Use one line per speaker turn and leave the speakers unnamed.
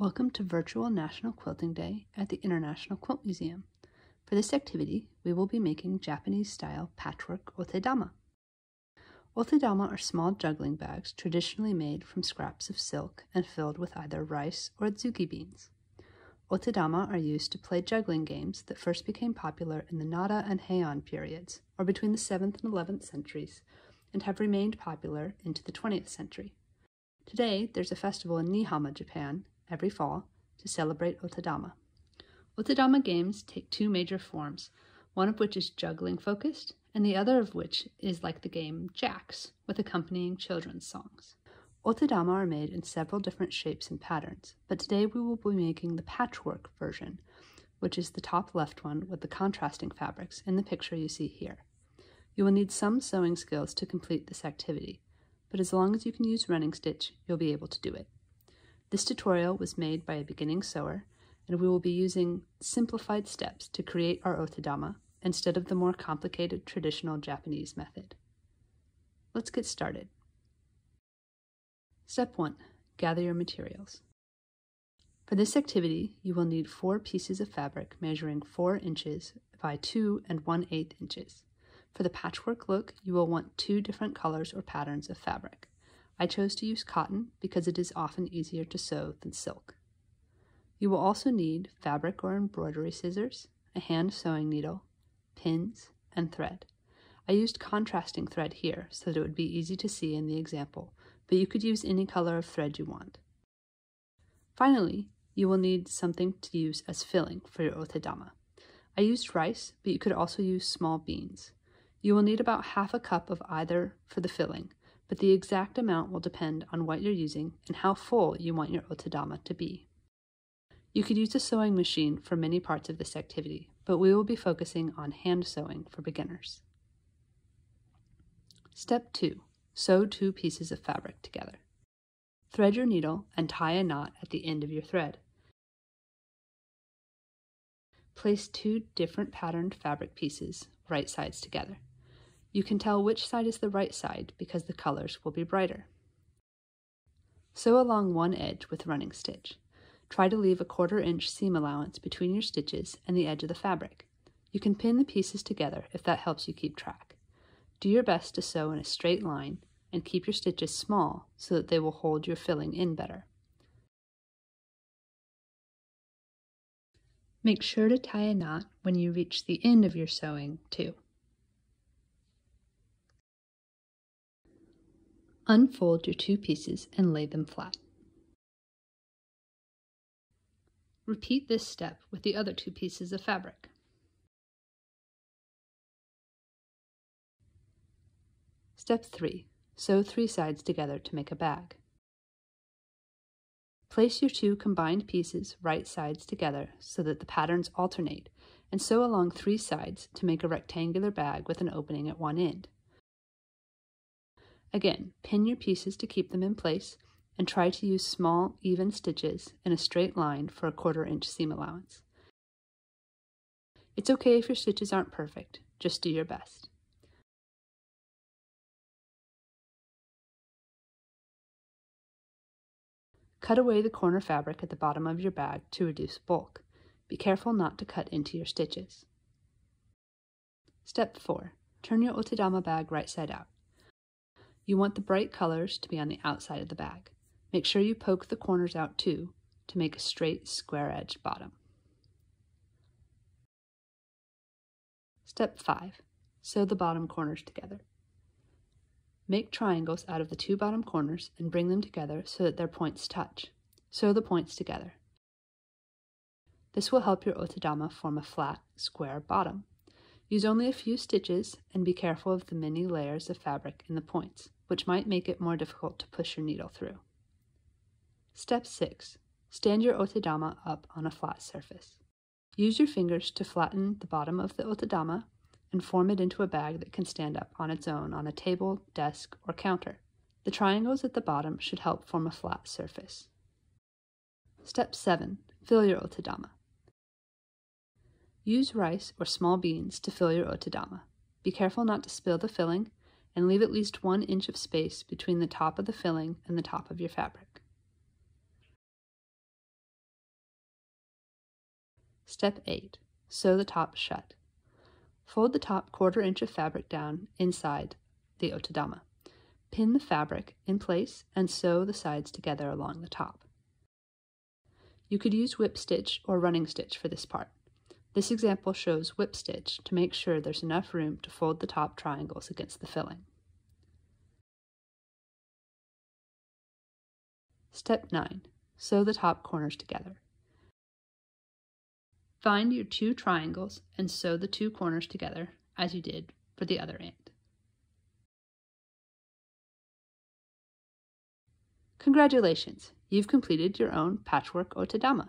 Welcome to Virtual National Quilting Day at the International Quilt Museum. For this activity, we will be making Japanese-style patchwork otedama. Otedama are small juggling bags traditionally made from scraps of silk and filled with either rice or adzuki beans. Otedama are used to play juggling games that first became popular in the Nara and Heian periods, or between the 7th and 11th centuries, and have remained popular into the 20th century. Today, there's a festival in Niihama, Japan, every fall to celebrate otedama. Otedama games take two major forms, one of which is juggling focused, and the other of which is like the game jacks, with accompanying children's songs. Otedama are made in several different shapes and patterns, but today we will be making the patchwork version, which is the top left one with the contrasting fabrics in the picture you see here. You will need some sewing skills to complete this activity, but as long as you can use running stitch, you'll be able to do it. This tutorial was made by a beginning sewer, and we will be using simplified steps to create our otedama instead of the more complicated traditional Japanese method. Let's get started. Step 1. Gather your materials. For this activity, you will need 4 pieces of fabric measuring 4 inches by 2 1/8 inches. For the patchwork look, you will want 2 different colors or patterns of fabric. I chose to use cotton because it is often easier to sew than silk. You will also need fabric or embroidery scissors, a hand sewing needle, pins, and thread. I used contrasting thread here so that it would be easy to see in the example, but you could use any color of thread you want. Finally, you will need something to use as filling for your otedama. I used rice, but you could also use small beans. You will need about half a cup of either for the filling, but the exact amount will depend on what you're using and how full you want your otedama to be. You could use a sewing machine for many parts of this activity, but we will be focusing on hand sewing for beginners. Step 2. Sew 2 pieces of fabric together. Thread your needle and tie a knot at the end of your thread. Place 2 different patterned fabric pieces, right sides together. You can tell which side is the right side because the colors will be brighter. Sew along one edge with running stitch. Try to leave a 1/4 inch seam allowance between your stitches and the edge of the fabric. You can pin the pieces together if that helps you keep track. Do your best to sew in a straight line and keep your stitches small so that they will hold your filling in better. Make sure to tie a knot when you reach the end of your sewing too. Unfold your 2 pieces and lay them flat. Repeat this step with the other 2 pieces of fabric. Step 3. Sew 3 sides together to make a bag. Place your 2 combined pieces right sides together so that the patterns alternate, and sew along 3 sides to make a rectangular bag with an opening at one end. Again, pin your pieces to keep them in place, and try to use small, even stitches in a straight line for a 1/4 inch seam allowance. It's okay if your stitches aren't perfect, just do your best. Cut away the corner fabric at the bottom of your bag to reduce bulk. Be careful not to cut into your stitches. Step 4. Turn your otedama bag right side out. You want the bright colors to be on the outside of the bag. Make sure you poke the corners out too to make a straight, square-edged bottom. Step 5. Sew the bottom corners together. Make triangles out of the 2 bottom corners and bring them together so that their points touch. Sew the points together. This will help your otedama form a flat, square bottom. Use only a few stitches and be careful of the many layers of fabric in the points, which might make it more difficult to push your needle through. Step 6. Stand your otedama up on a flat surface. Use your fingers to flatten the bottom of the otedama and form it into a bag that can stand up on its own on a table, desk, or counter. The triangles at the bottom should help form a flat surface. Step 7. Fill your otedama. Use rice or small beans to fill your otedama. Be careful not to spill the filling, and leave at least 1 inch of space between the top of the filling and the top of your fabric. Step 8. Sew the top shut. Fold the top 1/4 inch of fabric down inside the otedama. Pin the fabric in place and sew the sides together along the top. You could use whip stitch or running stitch for this part. This example shows whip stitch to make sure there's enough room to fold the top triangles against the filling. Step 9. Sew the top corners together. Find your 2 triangles and sew the 2 corners together as you did for the other end. Congratulations! You've completed your own Patchwork Otedama.